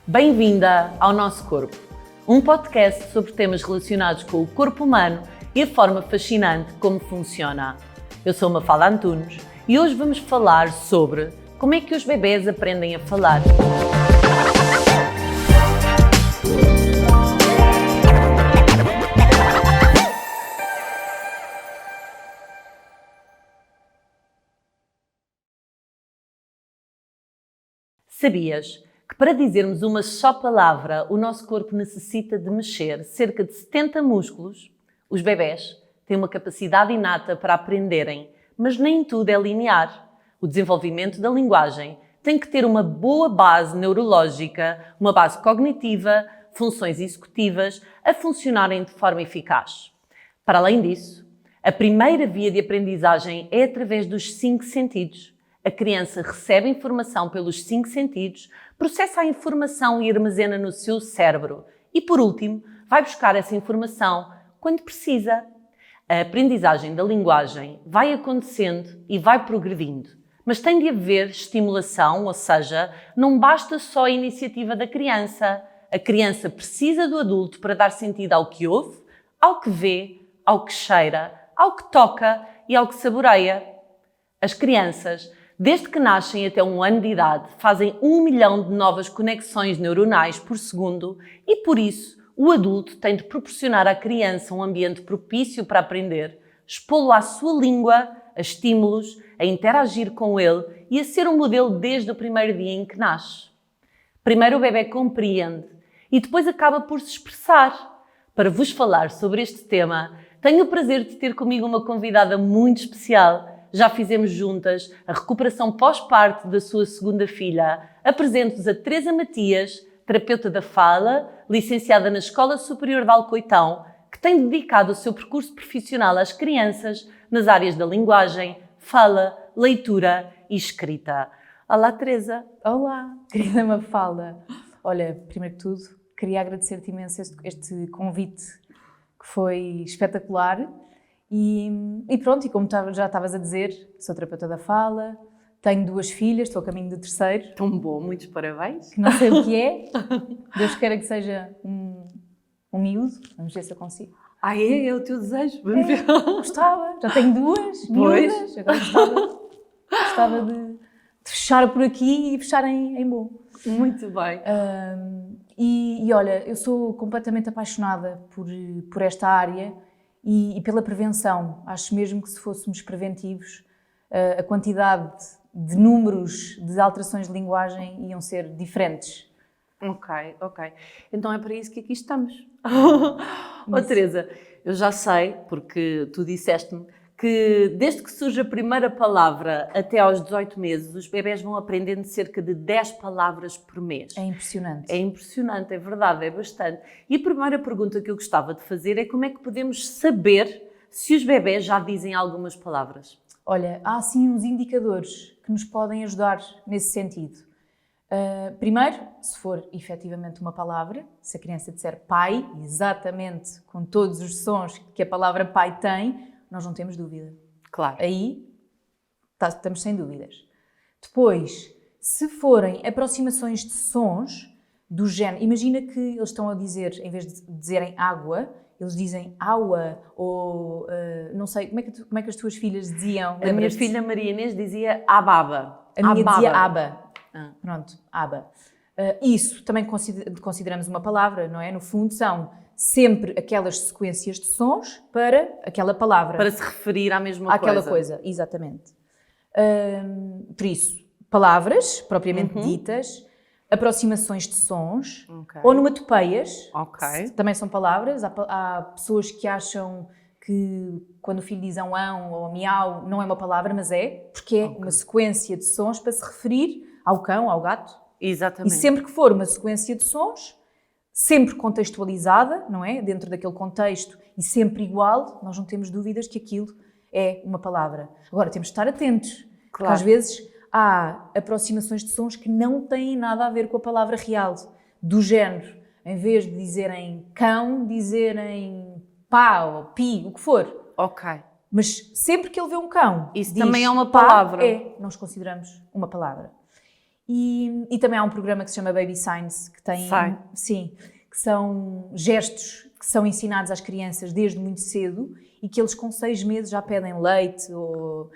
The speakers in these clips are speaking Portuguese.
Bem-vinda ao Nosso Corpo, um podcast sobre temas relacionados com o corpo humano e a forma fascinante como funciona. Eu sou Mafalda Antunes e hoje vamos falar sobre como é que os bebés aprendem a falar. Sabias que para dizermos uma só palavra, o nosso corpo necessita de mexer cerca de 70 músculos? Os bebés têm uma capacidade inata para aprenderem, mas nem tudo é linear. O desenvolvimento da linguagem tem que ter uma boa base neurológica, uma base cognitiva, funções executivas a funcionarem de forma eficaz. Para além disso, a primeira via de aprendizagem é através dos 5 sentidos. A criança recebe informação pelos 5 sentidos, processa a informação e armazena no seu cérebro e, por último, vai buscar essa informação quando precisa. A aprendizagem da linguagem vai acontecendo e vai progredindo, mas tem de haver estimulação, ou seja, não basta só a iniciativa da criança. A criança precisa do adulto para dar sentido ao que ouve, ao que vê, ao que cheira, ao que toca e ao que saboreia. As crianças, desde que nascem até 1 ano de idade, fazem 1 milhão de novas conexões neuronais por segundo e, por isso, o adulto tem de proporcionar à criança um ambiente propício para aprender, expô-lo à sua língua, a estímulos, a interagir com ele e a ser um modelo desde o primeiro dia em que nasce. Primeiro o bebê compreende e depois acaba por se expressar. Para vos falar sobre este tema, tenho o prazer de ter comigo uma convidada muito especial. Já fizemos juntas a recuperação pós-parto da sua segunda filha. Apresento-vos a Teresa Matias, terapeuta da fala, licenciada na Escola Superior de Alcoitão, que tem dedicado o seu percurso profissional às crianças nas áreas da linguagem, fala, leitura e escrita. Olá, Teresa. Olá, querida Mafalda. Olha, primeiro que tudo, queria agradecer-te imenso este convite, que foi espetacular. E pronto, e como já estavas a dizer, sou terapeuta da fala, tenho 2 filhas, estou a caminho do 3º. Tão bom, muitos parabéns. Que não sei o que é, Deus queira que seja um miúdo, vamos ver se eu consigo. É o teu desejo, vamos ver. Gostava, já tenho 2 miúdas, agora gostava de fechar por aqui e fechar em bom. Muito bem. E olha, eu sou completamente apaixonada por esta área e pela prevenção. Acho mesmo que se fôssemos preventivos, a quantidade de números de alterações de linguagem iam ser diferentes. Ok. Então é para isso que aqui estamos. Teresa, eu já sei, porque tu disseste-me, que desde que surge a primeira palavra até aos 18 meses, os bebés vão aprendendo cerca de 10 palavras por mês. É impressionante. É impressionante, é verdade, é bastante. E a primeira pergunta que eu gostava de fazer é como é que podemos saber se os bebés já dizem algumas palavras? Olha, há sim uns indicadores que nos podem ajudar nesse sentido. Primeiro, se for efetivamente uma palavra, se a criança disser pai, exatamente com todos os sons que a palavra pai tem, nós não temos dúvida. Claro. Aí estamos sem dúvidas. Depois, se forem aproximações de sons do género, imagina que eles estão a dizer, em vez de dizerem água, eles dizem aua, ou não sei, como é que as tuas filhas diziam? A minha filha Maria Inês dizia ababa. A minha dizia aba. Pronto, aba. Isso também consideramos uma palavra, não é? No fundo, são sempre aquelas sequências de sons para aquela palavra. Para se referir à mesma coisa. Àquela coisa, exatamente. Por isso, palavras propriamente ditas, aproximações de sons, onomatopeias, também são palavras. Há pessoas que acham que quando o filho diz ão ou miau não é uma palavra, mas é, porque é uma sequência de sons para se referir ao cão, ao gato. Exatamente. E sempre que for uma sequência de sons, sempre contextualizada, não é? Dentro daquele contexto e sempre igual, nós não temos dúvidas que aquilo é uma palavra. Agora, temos de estar atentos, porque às vezes há aproximações de sons que não têm nada a ver com a palavra real, do género, em vez de dizerem cão, dizerem pá ou pi, o que for. Mas sempre que ele vê um cão, isso também é uma palavra. Nós consideramos uma palavra. E também há um programa que se chama Baby Signs, que tem, sim, que são gestos que são ensinados às crianças desde muito cedo e que eles com 6 meses já pedem leite ou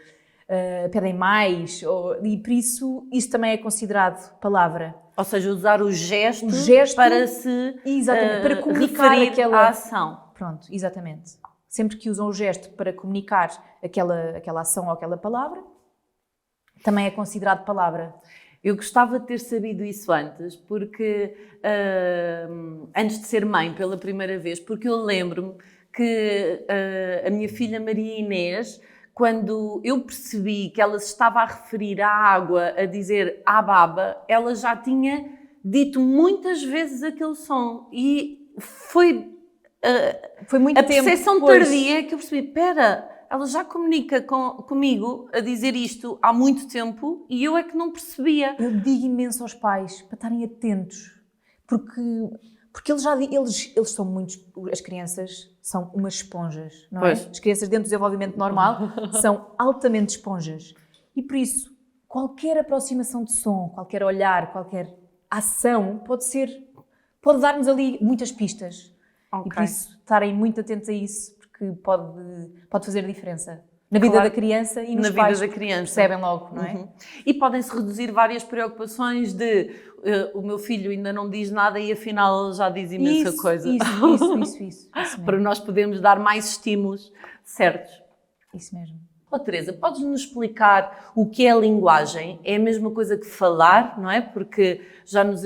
pedem mais, e por isso também é considerado palavra. Ou seja, usar o gesto para se para comunicar aquela ação. Pronto, exatamente. Sempre que usam o gesto para comunicar aquela ação ou aquela palavra, também é considerado palavra. Eu gostava de ter sabido isso antes, porque antes de ser mãe pela primeira vez, porque eu lembro-me que a minha filha Maria Inês, quando eu percebi que ela se estava a referir à água, a dizer à baba, ela já tinha dito muitas vezes aquele som. E foi muito a percepção tardia que eu percebi, espera, ela já comunica comigo a dizer isto há muito tempo e eu é que não percebia. Eu digo imenso aos pais para estarem atentos, porque eles são muitos, as crianças são umas esponjas, não é? As crianças dentro do desenvolvimento normal são altamente esponjas. E por isso, qualquer aproximação de som, qualquer olhar, qualquer ação pode dar-nos ali muitas pistas. E por isso, estarem muito atentos a isso, porque pode fazer diferença. Na vida da criança e nos pais, percebem logo, não é? E podem-se reduzir várias preocupações de o meu filho ainda não diz nada e afinal ele já diz imensa coisa. Isso mesmo. Para nós podermos dar mais estímulos certos. Isso mesmo. Teresa, podes-nos explicar o que é a linguagem? É a mesma coisa que falar, não é? Porque já nos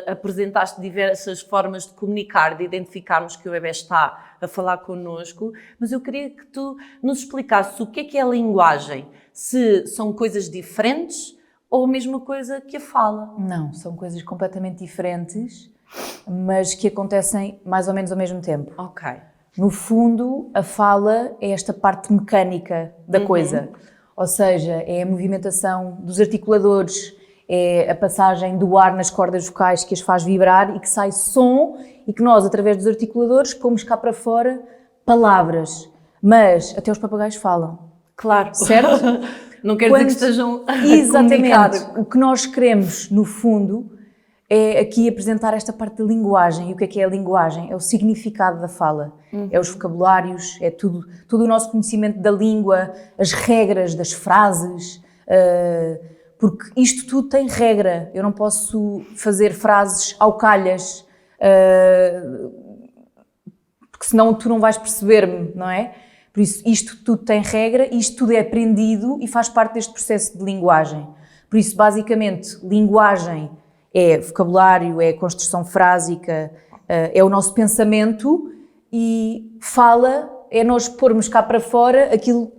apresentaste diversas formas de comunicar, de identificarmos que o bebê está a falar connosco, mas eu queria que tu nos explicasses o que é a linguagem. Se são coisas diferentes ou a mesma coisa que a fala? Não, são coisas completamente diferentes, mas que acontecem mais ou menos ao mesmo tempo. Ok. No fundo, a fala é esta parte mecânica da coisa. Ou seja, é a movimentação dos articuladores, é a passagem do ar nas cordas vocais que as faz vibrar e que sai som e que nós, através dos articuladores, pomos cá para fora palavras. Mas até os papagaios falam. Claro. Certo? Não quer dizer que estejam a exatamente. O que nós queremos, no fundo, é aqui apresentar esta parte da linguagem. E o que é a linguagem? É o significado da fala, é os vocabulários, é todo o nosso conhecimento da língua, as regras das frases, porque isto tudo tem regra. Eu não posso fazer frases ao calhas, porque senão tu não vais perceber-me, não é? Por isso, isto tudo tem regra, isto tudo é aprendido e faz parte deste processo de linguagem. Por isso, basicamente, linguagem é vocabulário, é construção frásica, é o nosso pensamento, e fala é nós pormos cá para fora aquilo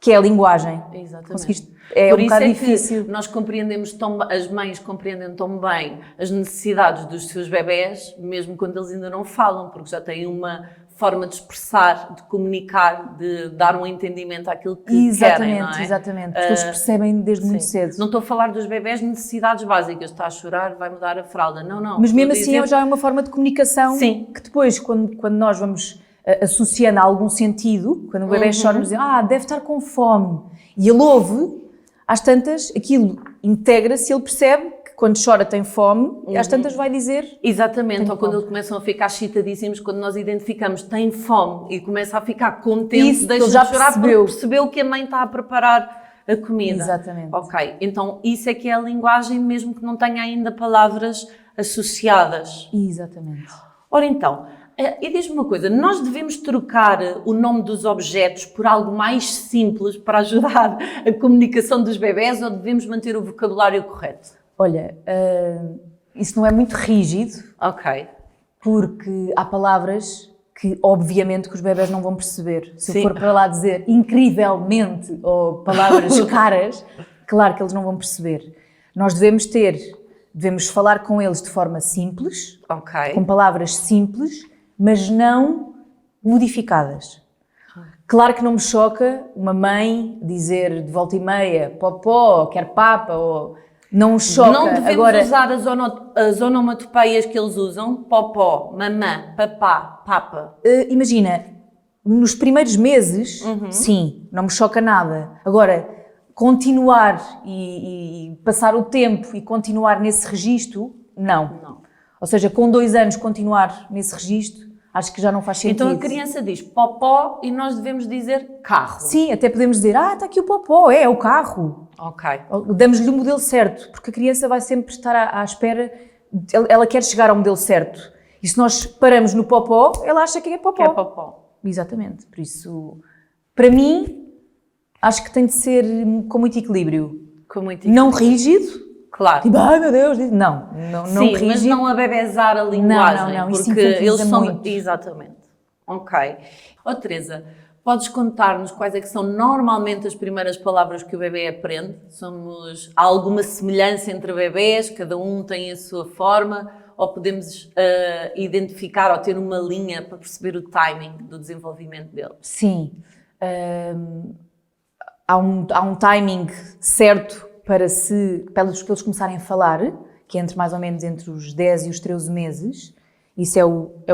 que é a linguagem. Exatamente. É um bocado difícil. Nós compreendemos as mães compreendem tão bem as necessidades dos seus bebés, mesmo quando eles ainda não falam, porque já têm uma forma de expressar, de comunicar, de dar um entendimento àquilo que querem, não é? Exatamente, porque eles percebem desde muito cedo. Não estou a falar dos bebés necessidades básicas, está a chorar, vai mudar a fralda, não. Mas mesmo assim já é uma forma de comunicação que depois, quando nós vamos associando a algum sentido, quando o bebê chora, nos diz, deve estar com fome, e ele ouve, às tantas, aquilo integra-se, ele percebe que quando chora tem fome, e às tantas vai dizer... Exatamente, ou quando eles começam a ficar excitadíssimos, quando nós identificamos tem fome e começa a ficar contente, deixa de chorar porque percebeu que a mãe está a preparar a comida. Exatamente. Ok, então isso é que é a linguagem, mesmo que não tenha ainda palavras associadas. Exatamente. Ora então, e diz-me uma coisa, nós devemos trocar o nome dos objetos por algo mais simples para ajudar a comunicação dos bebés ou devemos manter o vocabulário correto? Olha, isso não é muito rígido. Ok. Porque há palavras que, obviamente, que os bebés não vão perceber. Se eu for para lá dizer incrivelmente ou palavras caras, claro que eles não vão perceber. Nós devemos falar com eles de forma simples, com palavras simples, mas não modificadas. Claro que não me choca uma mãe dizer de volta e meia popó, quer papa, ou... Não choca. Não devemos usar as onomatopeias que eles usam, popó, mamã, papá, papa. Imagina, nos primeiros meses, sim, não me choca nada. Agora, continuar e passar o tempo e continuar nesse registro, não. Ou seja, com 2 anos continuar nesse registro, acho que já não faz sentido. Então a criança diz popó e nós devemos dizer carro. Sim, até podemos dizer, está aqui o popó, é o carro. Ok. Damos-lhe o modelo certo, porque a criança vai sempre estar à espera, ela quer chegar ao modelo certo. E se nós paramos no popó, ela acha que é popó. Que é popó. Exatamente, por isso, para mim, acho que tem de ser com muito equilíbrio. Com muito equilíbrio. Não rígido. Claro. Tipo, ai meu Deus, não Sim, rígido. mas não abebezar a linguagem. Não, isso porque eles são muito. Exatamente. Ok. Teresa, podes contar-nos quais é que são normalmente as primeiras palavras que o bebê aprende? Há alguma semelhança entre bebés? Cada um tem a sua forma? Ou podemos identificar ou ter uma linha para perceber o timing do desenvolvimento dele? Sim. Há um timing certo para que eles começarem a falar, que é mais ou menos entre os 10 e os 13 meses. Isso é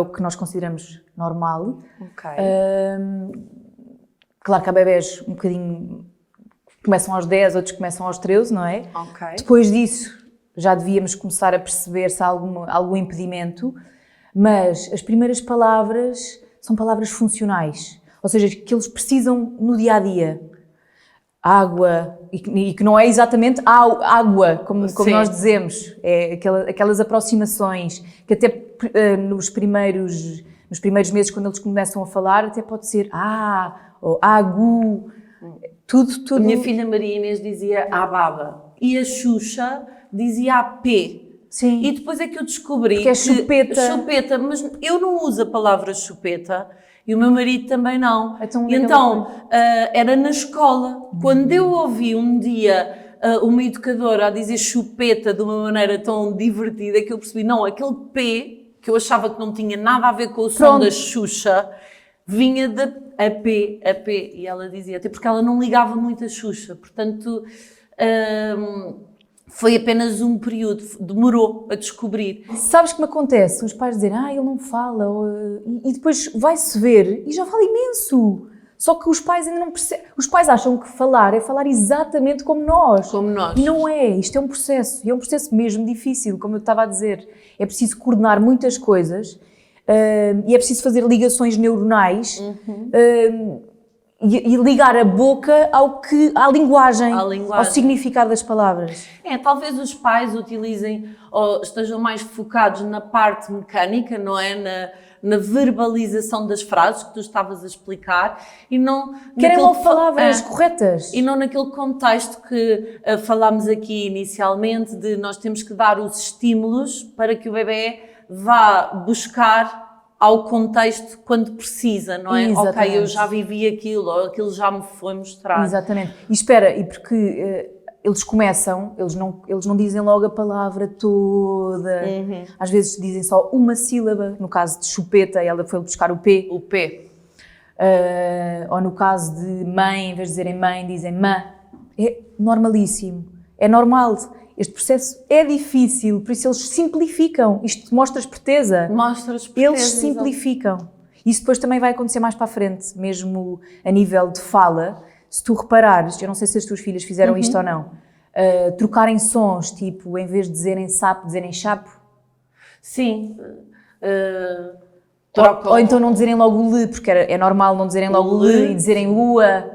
o que nós consideramos normal. Ok. Claro que há bebés um bocadinho que começam aos 10, outros começam aos 13, não é? Ok. Depois disso, já devíamos começar a perceber se há algum impedimento, mas as primeiras palavras são palavras funcionais, ou seja, que eles precisam no dia-a-dia. Água, e que não é exatamente água, como nós dizemos, é aquelas aproximações, que até nos primeiros meses, quando eles começam a falar, até pode ser ou agu, tudo. A minha filha Maria Inês dizia a baba e a Xuxa dizia a P. Sim. E depois é que eu descobri que é chupeta. Chupeta, mas eu não uso a palavra chupeta e o meu marido também não. Então era na escola. Quando eu ouvi um dia uma educadora a dizer chupeta de uma maneira tão divertida que eu percebi, não, aquele P, que eu achava que não tinha nada a ver com o som da Xuxa, vinha da a P. E ela dizia, até porque ela não ligava muito a Xuxa, portanto... foi apenas um período, demorou a descobrir. Sabes o que me acontece? Os pais dizem, ele não fala, e depois vai-se ver e já fala imenso. Só que os pais ainda não percebem. Os pais acham que falar é falar exatamente como nós. Como nós. E não é. Isto é um processo. E é um processo mesmo difícil, como eu estava a dizer. É preciso coordenar muitas coisas e é preciso fazer ligações neuronais. E ligar a boca à linguagem, ao significado das palavras. Talvez os pais utilizem ou estejam mais focados na parte mecânica, não é? Na verbalização das frases que tu estavas a explicar e não... Querem logo palavras corretas. E não naquele contexto que falámos aqui inicialmente de nós temos que dar os estímulos para que o bebê vá buscar ao contexto quando precisa, não é? Exatamente. Ok, eu já vivi aquilo, ou aquilo já me foi mostrado. Exatamente. E espera, e porque eles começam, eles não dizem logo a palavra toda. Às vezes dizem só uma sílaba, no caso de chupeta, ela foi buscar o P. O P. Ou no caso de mãe, em vez de dizerem mãe, dizem mã. É normalíssimo. É normal. Este processo é difícil, por isso eles simplificam. Isto mostra esperteza. Eles simplificam. Isso depois também vai acontecer mais para a frente, mesmo a nível de fala. Se tu reparares, eu não sei se as tuas filhas fizeram isto ou não, trocarem sons, tipo, em vez de dizerem sapo, dizerem chapo. Sim. Ou então não dizerem logo o L, porque é normal não dizerem logo o L e dizerem ua,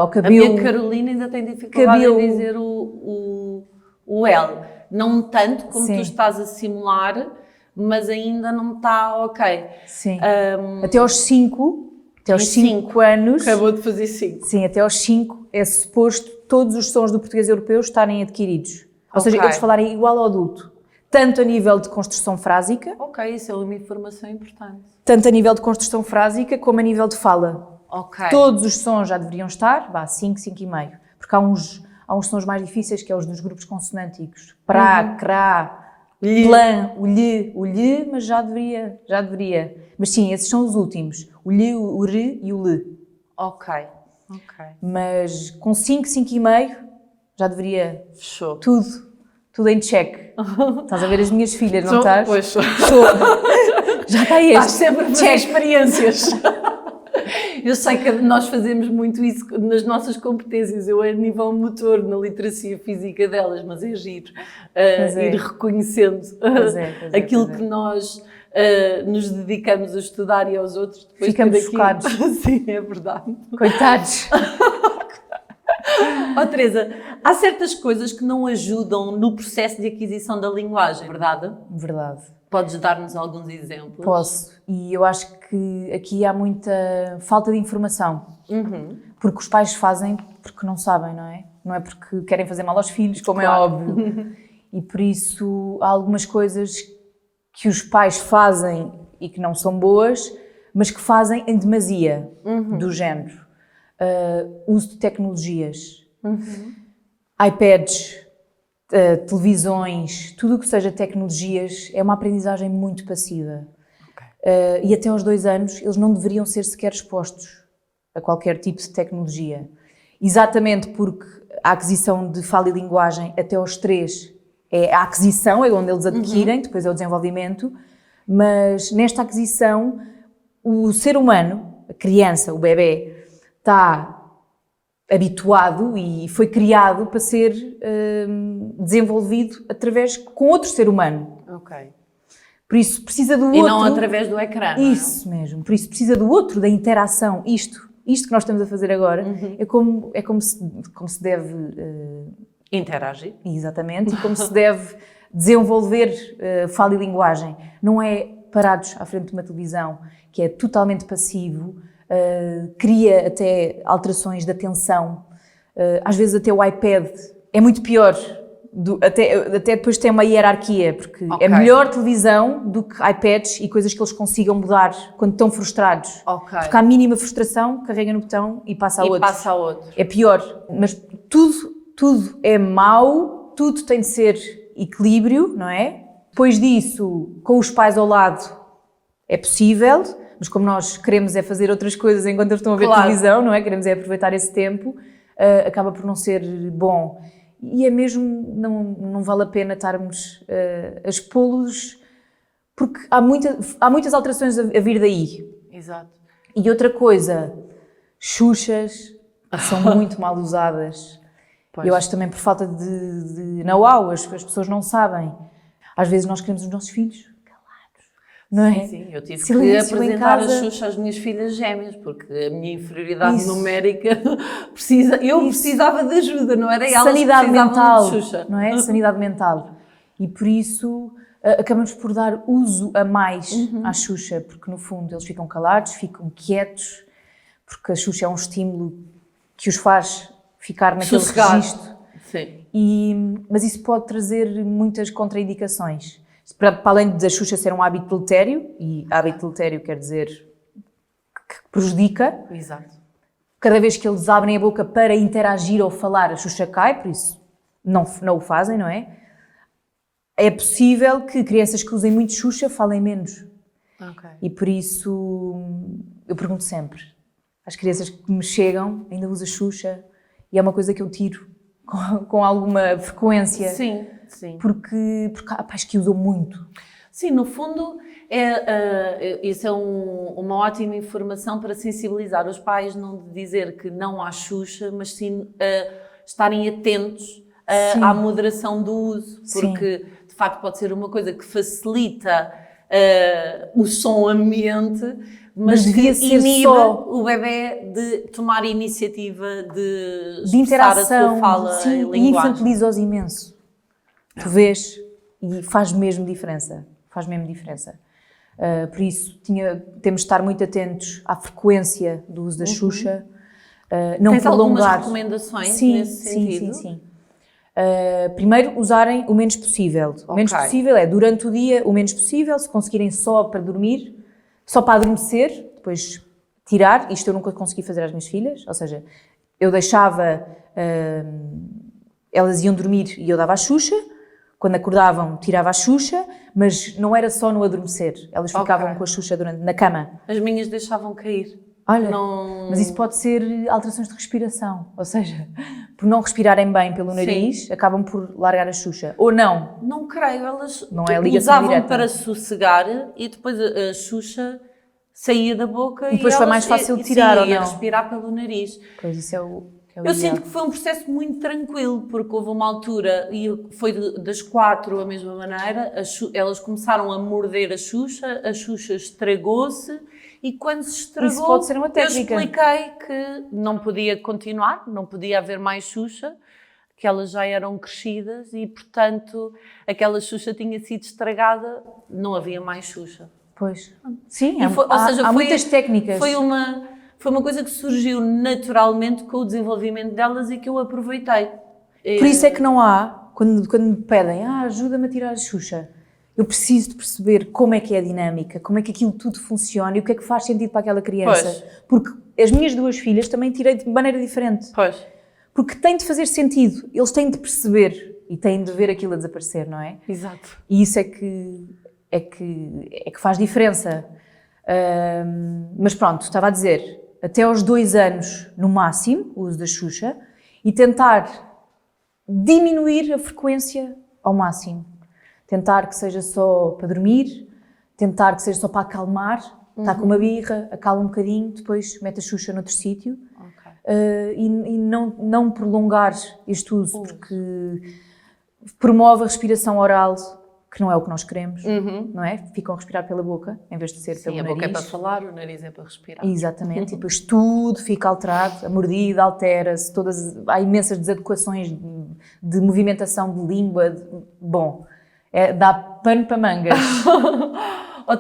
ou cabelo. A minha Carolina ainda tem dificuldade em dizer o L. Não tanto como tu estás a simular, mas ainda não está ok. Sim. Até aos 5 anos... Acabou de fazer 5. Sim, até aos 5 é suposto todos os sons do português europeu estarem adquiridos. Ou seja, eles falarem igual ao adulto. Tanto a nível de construção frásica... Ok, isso é uma informação importante. Tanto a nível de construção frásica como a nível de fala. Ok. Todos os sons já deveriam estar, 5, 5,5. Porque há uns sons mais difíceis, que é os dos grupos consonânticos. Pra, crá, plã, o lhe, mas já deveria. Mas sim, esses são os últimos. O lhe, o re e o lhe. Ok. Mas com 5, 5,5 já deveria. Fechou. Tudo em check. Estás a ver as minhas filhas, não estás? Pois sou. Já está este. Estás sempre a fazer experiências. Eu sei que nós fazemos muito isso nas nossas competências, eu a nível motor, na literacia física delas, mas é giro ir reconhecendo aquilo que nós nos dedicamos a estudar e aos outros. Depois ficamos chocados. Sim, é verdade. Coitados. Oh, Teresa, há certas coisas que não ajudam no processo de aquisição da linguagem, verdade? Verdade. Podes dar-nos alguns exemplos? Posso. E eu acho que aqui há muita falta de informação. Porque os pais fazem porque não sabem, não é? Não é porque querem fazer mal aos filhos, como é óbvio. E por isso há algumas coisas que os pais fazem e que não são boas, mas que fazem em demasia, do género. Uso de tecnologias, iPads, televisões, tudo o que seja tecnologias é uma aprendizagem muito passiva. E até aos 2 anos eles não deveriam ser sequer expostos a qualquer tipo de tecnologia. Exatamente porque a aquisição de fala e linguagem até aos 3 é a aquisição, é onde eles adquirem, depois é o desenvolvimento, mas nesta aquisição o ser humano, a criança, o bebê, está habituado e foi criado para ser desenvolvido com outro ser humano. Por isso precisa do outro. E não através do ecrã. Isso mesmo. Por isso precisa do outro, da interação. Isto que nós estamos a fazer agora é como se deve interagir. Exatamente. E como se deve desenvolver fala e linguagem. Não é parados à frente de uma televisão, que é totalmente passivo. Cria até alterações de atenção, às vezes até o iPad é muito pior, até depois tem uma hierarquia, porque é melhor televisão do que iPads e coisas que eles consigam mudar quando estão frustrados, porque à mínima frustração carrega no botão e passa a outro. É pior, mas tudo é mau, tudo tem de ser equilíbrio, não é? Depois disso, com os pais ao lado é possível, mas como nós queremos é fazer outras coisas enquanto eles estão a ver televisão, não é? Queremos é aproveitar esse tempo, acaba por não ser bom. E é mesmo, não vale a pena estarmos a expô-los, porque há muitas alterações a vir daí. Exato. E outra coisa, Xuxas, que são muito mal usadas. Eu acho também por falta de know-how, as pessoas não sabem. Às vezes nós queremos os nossos filhos não é? Sim, eu tive que apresentar a Xuxa às minhas filhas gêmeas, porque a minha inferioridade numérica precisava de ajuda, não era elas sanidade mental, de Xuxa. Não é? Sanidade mental. E por isso acabamos por dar uso a mais à Xuxa, porque no fundo eles ficam calados, ficam quietos, porque a Xuxa é um estímulo que os faz ficar naquele registro. Sim. Mas isso pode trazer muitas contraindicações. Para além da Xuxa ser um hábito deletério, e hábito deletério quer dizer que prejudica. Exato. Cada vez que eles abrem a boca para interagir ou falar, a Xuxa cai, por isso não o fazem, não é? É possível que crianças que usem muito Xuxa falem menos. E por isso eu pergunto sempre às crianças que me chegam, ainda usa Xuxa? E é uma coisa que eu tiro com alguma frequência. Sim. Porque há pais que usam muito. Sim, no fundo, isso é uma ótima informação para sensibilizar os pais, não de dizer que não há Xuxa, mas sim estarem atentos à moderação do uso, porque de facto pode ser uma coisa que facilita o som ambiente, mas devia que ser inibe só o bebê de tomar a iniciativa de interação, a sua fala e linguagem. E infantiliza-os imenso. Tu vês e faz mesmo diferença. Por isso, temos de estar muito atentos à frequência do uso da Xuxa. Não Tens prolongar. Algumas recomendações nesse sentido? Sim. Primeiro, usarem o menos possível. O menos possível é, durante o dia, o menos possível. Se conseguirem só para dormir, só para adormecer, depois tirar. Isto eu nunca consegui fazer às minhas filhas. Ou seja, eu deixava... elas iam dormir e eu dava a Xuxa. Quando acordavam, tirava a Xuxa, mas não era só no adormecer. Elas ficavam com a Xuxa na cama. As minhas deixavam cair. Olha, mas isso pode ser alterações de respiração. Ou seja, por não respirarem bem pelo nariz, acabam por largar a Xuxa. Ou não. Não creio. Elas não é ligação usavam direta. para sossegar e depois a Xuxa saía da boca e depois foi mais fácil de tirar, sim, ou não? ia respirar pelo nariz. Pois isso é o Eu ideal. sinto que foi um processo muito tranquilo, porque houve uma altura, e foi das 4 a mesma maneira, elas começaram a morder a Xuxa estragou-se, e quando se estragou, Isso pode ser uma técnica. eu expliquei que não podia continuar, não podia haver mais Xuxa, que elas já eram crescidas e, portanto, aquela Xuxa tinha sido estragada, não havia mais Xuxa. Pois. Sim, há muitas técnicas. Foi uma coisa que surgiu naturalmente com o desenvolvimento delas e que eu aproveitei. Por isso é que não há, quando me pedem, ajuda-me a tirar a Xuxa, eu preciso de perceber como é que é a dinâmica, como é que aquilo tudo funciona e o que é que faz sentido para aquela criança. Pois. Porque as minhas 2 filhas também tirei de maneira diferente. Pois. Porque tem de fazer sentido, eles têm de perceber e têm de ver aquilo a desaparecer, não é? Exato. E isso é que faz diferença. Mas pronto, estava a dizer, até aos 2 anos, no máximo, o uso da Xuxa, e tentar diminuir a frequência ao máximo. Tentar que seja só para dormir, tentar que seja só para acalmar, está com uma birra, acalma um bocadinho, depois mete a Xuxa noutro sítio. E não prolongar este uso, porque promove a respiração oral, que não é o que nós queremos, não é? Ficam a respirar pela boca, em vez de ser pelo nariz. A boca é para falar, o nariz é para respirar. Exatamente, e depois tudo fica alterado, a mordida altera-se, há imensas desadequações de movimentação de língua. Bom, dá pano para mangas.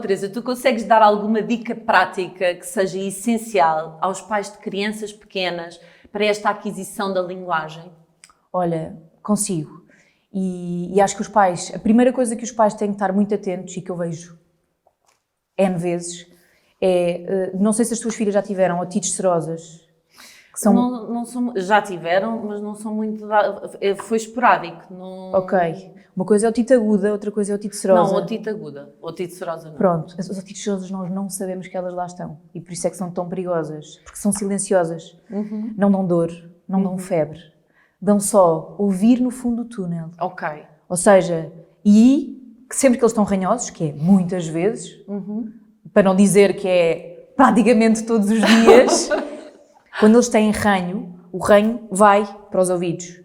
Teresa, tu consegues dar alguma dica prática que seja essencial aos pais de crianças pequenas para esta aquisição da linguagem? Olha, consigo. E acho que a primeira coisa que os pais têm que estar muito atentos e que eu vejo N vezes não sei se as tuas filhas já tiveram otites serosas. Que são... não são, já tiveram, mas não são muito... Foi esporádico. Não... Ok. Uma coisa é otite aguda, outra coisa é otite serosa. Não, otite aguda. Otite serosa não. Pronto. As otites serosas nós não sabemos que elas lá estão. E por isso é que são tão perigosas. Porque são silenciosas. Não dão dor, não dão febre. Dão só ouvir no fundo do túnel. Ok. Ou seja, e que sempre que eles estão ranhosos, que é muitas vezes, para não dizer que é praticamente todos os dias, quando eles têm ranho, o ranho vai para os ouvidos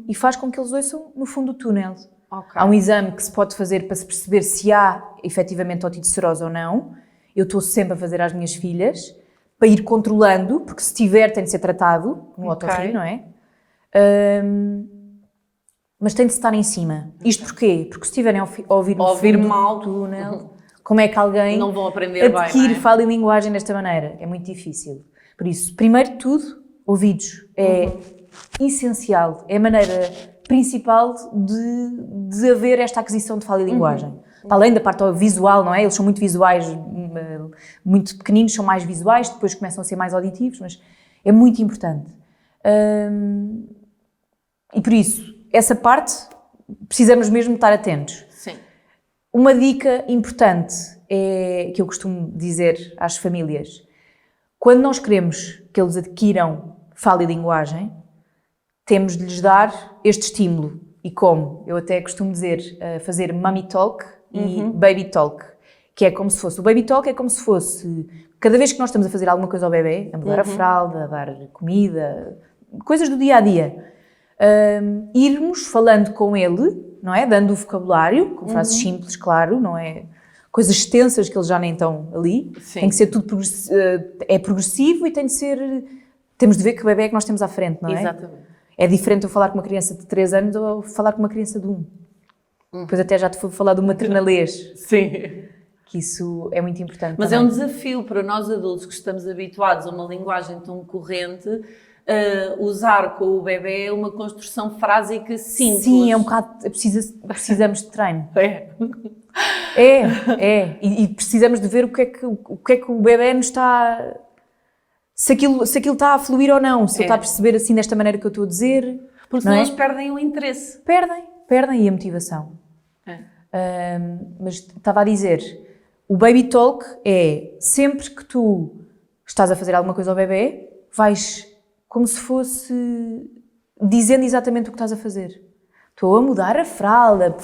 e faz com que eles ouçam no fundo do túnel. Okay. Há um exame que se pode fazer para se perceber se há efetivamente otite serosa ou não. Eu estou sempre a fazer às minhas filhas, para ir controlando, porque se tiver tem de ser tratado no otorrino, não é? Mas tem de estar em cima. Isto porquê? Porque se estiverem a ouvir no fundo mal do túnel, como é que alguém não vão aprender adquire bem, fala e linguagem desta maneira? É muito difícil. Por isso, primeiro de tudo, ouvidos. É essencial. É a maneira principal de haver esta aquisição de fala e linguagem. Para além da parte visual, não é? Eles são muito visuais, muito pequeninos, são mais visuais, depois começam a ser mais auditivos, mas é muito importante. E por isso, essa parte, precisamos mesmo estar atentos. Sim. Uma dica importante é que eu costumo dizer às famílias: quando nós queremos que eles adquiram fala e linguagem, temos de lhes dar este estímulo. E como? Eu até costumo dizer, fazer mommy talk e baby talk, que é como se fosse, o baby talk é como se fosse, cada vez que nós estamos a fazer alguma coisa ao bebê, a mudar a fralda, a dar comida, coisas do dia-a-dia, irmos falando com ele, não é? Dando o vocabulário, com frases simples, claro, não é? Coisas extensas que eles já nem estão ali. Sim. Tem que ser tudo progressivo e tem de ser, temos de ver que bebê é que nós temos à frente, não é? Exatamente. É diferente eu falar com uma criança de 3 anos ou falar com uma criança de 1. Depois até já te vou falar do maternalês. Sim. Que isso é muito importante. Mas também. é um desafio para nós adultos que estamos habituados a uma linguagem tão corrente, usar com o bebê uma construção frásica simples. Sim, é um bocado, precisamos de treino. É. E precisamos de ver o que é que o bebê nos está... Se aquilo está a fluir ou não, se ele está a perceber assim desta maneira que eu estou a dizer. Porque senão eles perdem o interesse. Perdem e a motivação. Mas estava a dizer, o baby talk é sempre que tu estás a fazer alguma coisa ao bebê, vais como se fosse dizendo exatamente o que estás a fazer. Estou a mudar a fralda,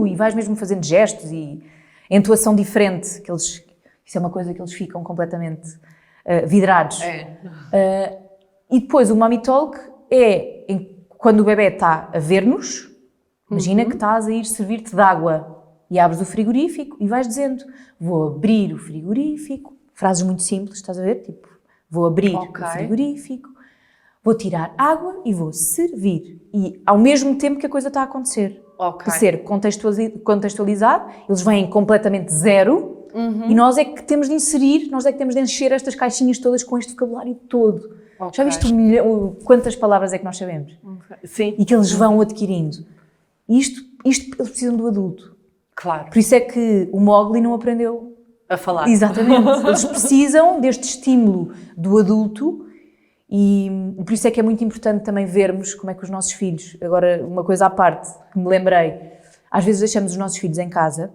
e vais mesmo fazendo gestos e a entoação diferente que eles Isso é uma coisa que eles ficam completamente vidrados. É. E depois o Mommy Talk é quando o bebê está a ver-nos, imagina que estás a ir servir-te de água e abres o frigorífico e vais dizendo, vou abrir o frigorífico, frases muito simples, estás a ver? Tipo, vou abrir o frigorífico, vou tirar água e vou servir. E ao mesmo tempo que a coisa está a acontecer. Para ser contextualizado, eles vêm completamente zero e nós é que temos de inserir, nós é que temos de encher estas caixinhas todas com este vocabulário todo. Já viste quantas palavras é que nós sabemos? Sim. E que eles vão adquirindo. Isto eles precisam do adulto. Claro. Por isso é que o Mowgli não aprendeu a falar. Exatamente. Eles precisam deste estímulo do adulto e por isso é que é muito importante também vermos como é que os nossos filhos, agora uma coisa à parte que me lembrei, às vezes deixamos os nossos filhos em casa,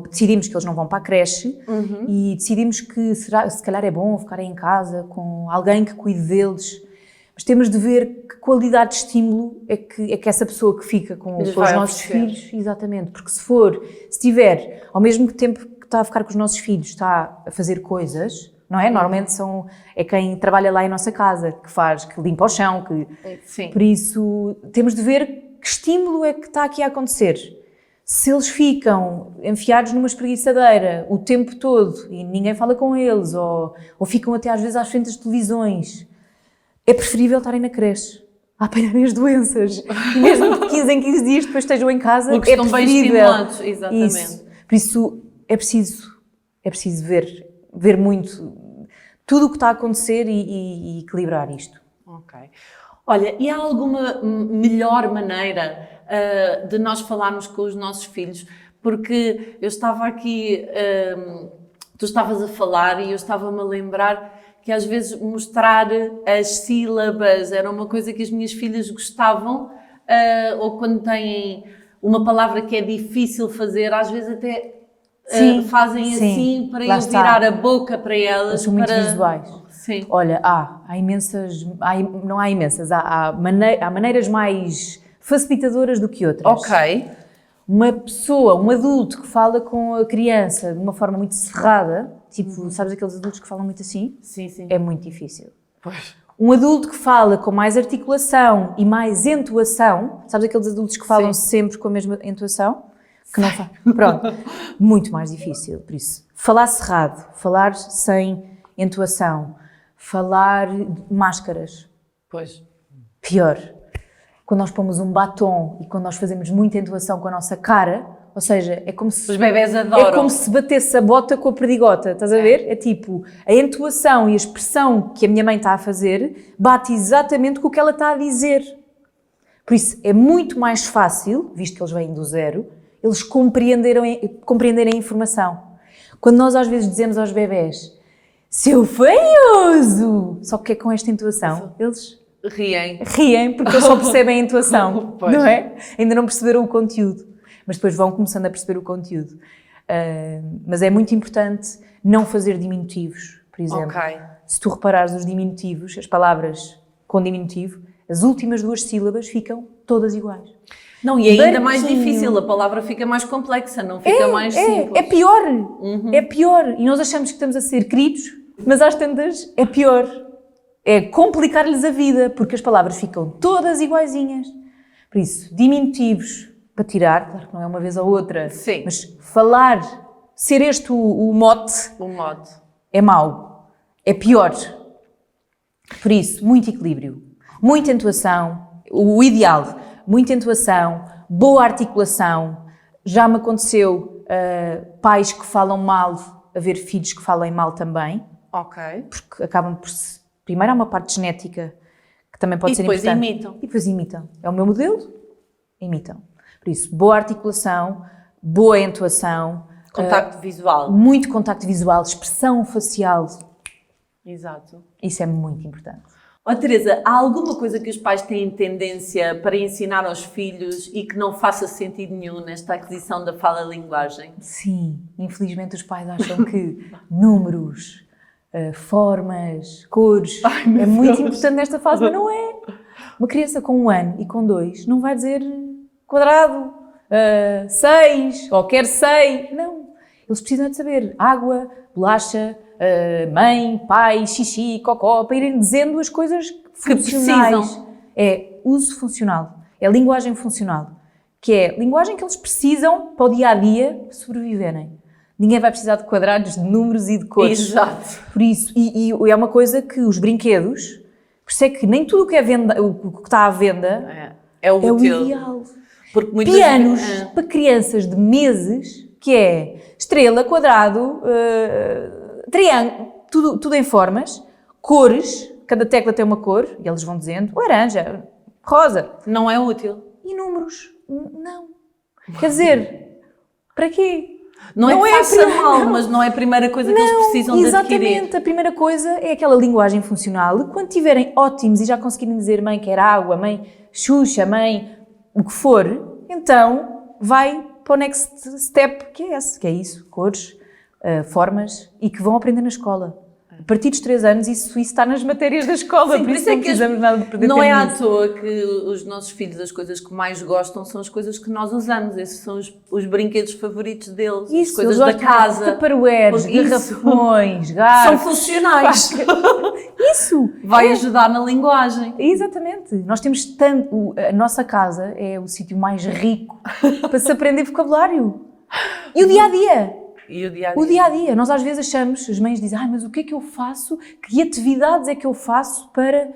decidimos que eles não vão para a creche e decidimos que se calhar é bom ficarem em casa com alguém que cuide deles, mas temos de ver que qualidade de estímulo é que essa pessoa que fica com os nossos filhos, exatamente, porque se tiver, ao mesmo tempo que está a ficar com os nossos filhos, está a fazer coisas, não é? Normalmente é quem trabalha lá em nossa casa, que limpa o chão, Sim. Por isso temos de ver que estímulo é que está aqui a acontecer. Se eles ficam enfiados numa espreguiçadeira o tempo todo e ninguém fala com eles, ou ficam até às vezes à frente das televisões, é preferível estarem na creche, a apanharem as doenças. E mesmo de 15 em 15 dias depois estejam em casa, porque estão bem estimulados, exatamente. Isso. Por isso é preciso ver muito tudo o que está a acontecer e equilibrar isto. Ok. Olha, e há alguma melhor maneira de nós falarmos com os nossos filhos? Porque eu estava aqui, tu estavas a falar e eu estava-me a lembrar que às vezes mostrar as sílabas era uma coisa que as minhas filhas gostavam, ou quando têm uma palavra que é difícil fazer, às vezes até fazem assim para eu virar a boca para elas. Eles são muito visuais. Sim. Olha, há imensas, não há imensas, há maneiras mais facilitadoras do que outras. Ok. Uma pessoa, um adulto que fala com a criança de uma forma muito cerrada, tipo, sabes aqueles adultos que falam muito assim? Sim, sim. É muito difícil. Pois. Um adulto que fala com mais articulação e mais entoação, sabes aqueles adultos que falam sempre com a mesma entoação? Que não falam. Pronto. Muito mais difícil, por isso. Falar cerrado, falar sem entoação, falar máscaras. Pois. Pior. Quando nós pomos um batom e quando nós fazemos muita entoação com a nossa cara, ou seja, é como se... Os bebés adoram. É como se batesse a bota com a perdigota, estás a ver? É tipo, a entoação e a expressão que a minha mãe está a fazer bate exatamente com o que ela está a dizer. Por isso, é muito mais fácil, visto que eles vêm do zero, eles compreenderem a informação. Quando nós às vezes dizemos aos bebés, seu feioso, só que é com esta entoação, eles... Riem porque eles só percebem a intuação, não é? Ainda não perceberam o conteúdo, mas depois vão começando a perceber o conteúdo. Mas é muito importante não fazer diminutivos, por exemplo. Okay. Se tu reparares os diminutivos, as palavras com diminutivo, as últimas duas sílabas ficam todas iguais. Não, e ainda mais difícil, a palavra fica mais complexa, não fica mais simples. É pior, é pior. E nós achamos que estamos a ser queridos, mas às tantas é pior. É complicar-lhes a vida, porque as palavras ficam todas iguaizinhas. Por isso, diminutivos para tirar, claro que não é uma vez ou outra, sim, mas falar, ser este o mote, é mau, é pior. Por isso, muito equilíbrio, muita entoação, o ideal, muita entoação, boa articulação. Já me aconteceu pais que falam mal, haver filhos que falem mal também, porque acabam por se... Primeiro há uma parte genética que também pode ser importante. E depois imitam. É o meu modelo? Imitam. Por isso, boa articulação, boa entoação. Contacto visual. Muito contacto visual, expressão facial. Exato. Isso é muito importante. Teresa, há alguma coisa que os pais têm tendência para ensinar aos filhos e que não faça sentido nenhum nesta aquisição da fala-linguagem? Sim. Infelizmente os pais acham que números... formas, cores, é muito importante nesta fase, mas não é. Uma criança com 1 ano e com 2 não vai dizer quadrado, 6, ou quer sei, não. Eles precisam de saber água, bolacha, mãe, pai, xixi, cocó, para irem dizendo as coisas funcionais. precisam. É uso funcional, é linguagem funcional, que é linguagem que eles precisam para o dia-a-dia sobreviverem. Ninguém vai precisar de quadrados, de números e de cores. Exato. Por isso, e é uma coisa que os brinquedos, por isso é que nem tudo o que, o que está à venda É o é o útil. ideal. Porque muitas Pianos vezes- para crianças de meses, que é estrela, quadrado, triângulo, tudo em formas, cores, cada tecla tem uma cor, e eles vão dizendo laranja, rosa, Não é útil. e números. Não. Quer dizer, para quê? Não é que faça primeiro- mal, mas não é a primeira coisa que eles precisam de adquirir. Exatamente, a primeira coisa é aquela linguagem funcional. E quando estiverem ótimos e já conseguirem dizer mãe quer água, mãe Xuxa, mãe o que for, então vai para o next step, que é esse, que é isso, cores, formas, e que vão aprender na escola. A partir dos 3 anos isso está nas matérias da escola, Sim, por isso não precisamos nada de perder não tempo é à nisso. toa que os nossos filhos, as coisas que mais gostam são as coisas que nós usamos. Esses são os brinquedos favoritos deles, as Isso, coisas eles da gostam casa. de tupperwares, Isso. garrafões, São garfos. funcionais. Isso! Vai ajudar na linguagem. Exatamente. Nós temos tanto... A nossa casa é o sítio mais rico para se aprender vocabulário. E o dia-a-dia. E o dia-a-dia. O dia-a-dia. Nós às vezes achamos, as mães dizem, mas o que é que eu faço? Que atividades é que eu faço para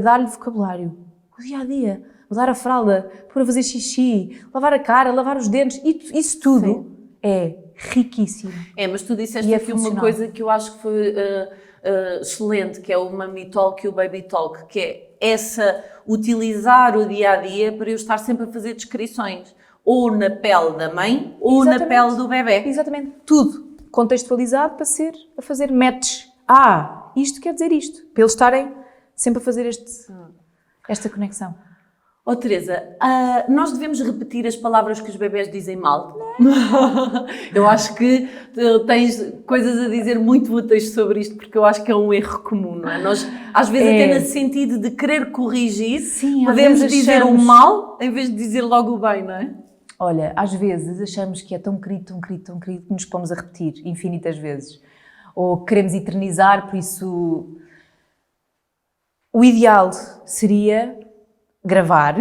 dar-lhe vocabulário? O dia-a-dia. Mudar a fralda, pôr a fazer xixi, lavar a cara, lavar os dentes. Isso tudo é riquíssimo. Mas tu disseste E é aqui uma funcional. coisa que eu acho que foi excelente, que é o Mummy Talk e o Baby Talk, que é utilizar o dia-a-dia para eu estar sempre a fazer descrições. Ou na pele da mãe, ou na Exatamente. pele do bebê. Exatamente. Tudo contextualizado para a fazer match. Isto quer dizer isto. Para eles estarem sempre a fazer esta conexão. Oh, Teresa, nós devemos repetir as palavras que os bebés dizem mal? Eu acho que tens coisas a dizer muito úteis sobre isto, porque eu acho que é um erro comum, não é? Nós, às vezes, até no sentido de querer corrigir, Sim, às podemos vezes dizer o achamos- mal em vez de dizer logo o bem, não é? Olha, às vezes achamos que é tão querido, tão querido, tão querido, que nos pomos a repetir infinitas vezes. Ou queremos eternizar, por isso... O ideal seria gravar,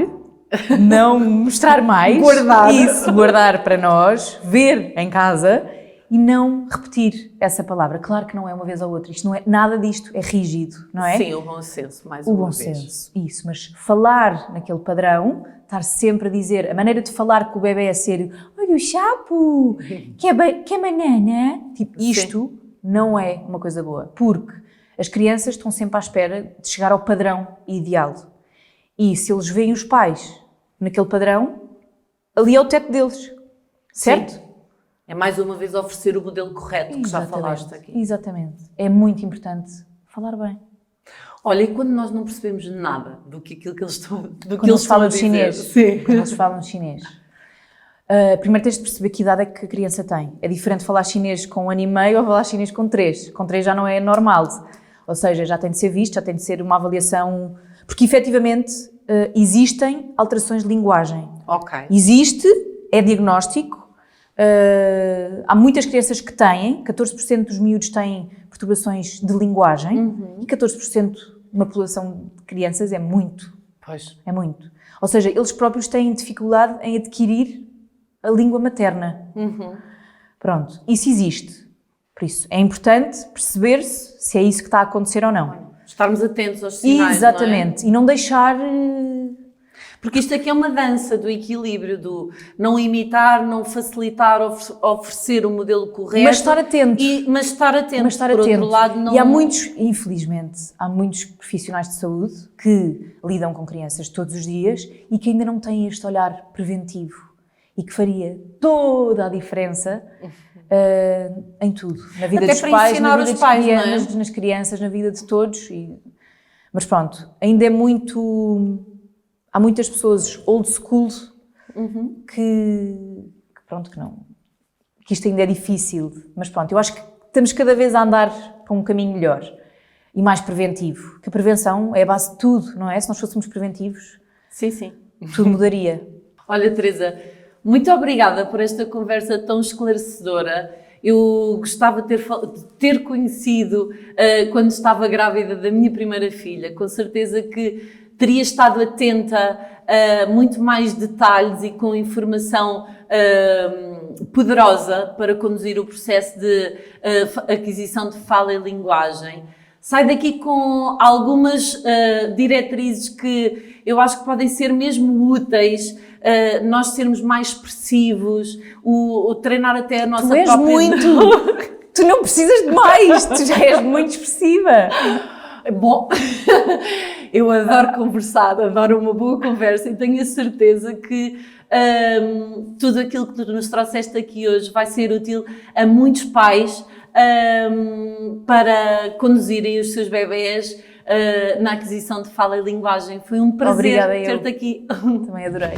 não mostrar mais. Guardar. Isso, guardar para nós, ver em casa e não repetir essa palavra. Claro que não é uma vez ou outra. Isto não é, nada disto é rígido, não é? Sim, o bom senso, mais O uma bom vez. senso, isso, mas falar naquele padrão, estar sempre a dizer, a maneira de falar com o bebê é ser olha o chapo, que é banana, tipo, isto não é uma coisa boa, porque as crianças estão sempre à espera de chegar ao padrão ideal e se eles veem os pais naquele padrão, ali é o teto deles, certo? Sim. É mais uma vez oferecer o modelo correto que já falaste aqui. Exatamente, é muito importante falar bem. Olha, e quando nós não percebemos nada do que aquilo que eles estão, do que Quando eles falam de estão a dizer? chinês. Sim. Quando eles falam chinês. Primeiro tens de perceber que idade é que a criança tem. É diferente falar chinês com 1 ano e meio ou falar chinês com 3. Com 3 já não é normal. Ou seja, já tem de ser visto, já tem de ser uma avaliação... Porque efetivamente existem alterações de linguagem. Ok. Existe, é diagnóstico. Há muitas crianças que têm, 14% dos miúdos têm perturbações de linguagem e 14% uma população de crianças é muito. Pois. É muito. Ou seja, eles próprios têm dificuldade em adquirir a língua materna. Pronto, isso existe. Por isso, é importante perceber-se se é isso que está a acontecer ou não. Estarmos atentos aos sinais, Exatamente. não é? E não deixar... Porque isto aqui é uma dança do equilíbrio, do não imitar, não facilitar, oferecer o modelo correto. Mas estar atento. Mas estar atento. Mas estar Por atento. outro lado, não... E há muitos, infelizmente, há muitos profissionais de saúde que lidam com crianças todos os dias e que ainda não têm este olhar preventivo e que faria toda a diferença em tudo. Na vida Até dos para pais, ensinar na vida os pais, não é? nas crianças, na vida de todos. Mas pronto, ainda é muito... Há muitas pessoas old school que isto ainda é difícil, mas pronto, eu acho que estamos cada vez a andar para um caminho melhor e mais preventivo, que a prevenção é a base de tudo, não é? Se nós fôssemos preventivos, Sim, sim. tudo mudaria. Olha, Teresa, muito obrigada por esta conversa tão esclarecedora. eu gostava de ter conhecido quando estava grávida da minha primeira filha. Com certeza que teria estado atenta a muito mais detalhes e com informação poderosa para conduzir o processo de aquisição de fala e linguagem. Sai daqui com algumas diretrizes que eu acho que podem ser mesmo úteis, nós sermos mais expressivos, o treinar até a nossa própria... Tu és muito! Tu não precisas de mais, tu já és muito expressiva. Bom, eu adoro conversar, adoro uma boa conversa e tenho a certeza que tudo aquilo que tu nos trouxeste aqui hoje vai ser útil a muitos pais para conduzirem os seus bebés na aquisição de fala e linguagem. Foi um prazer ter-te aqui. Também adorei.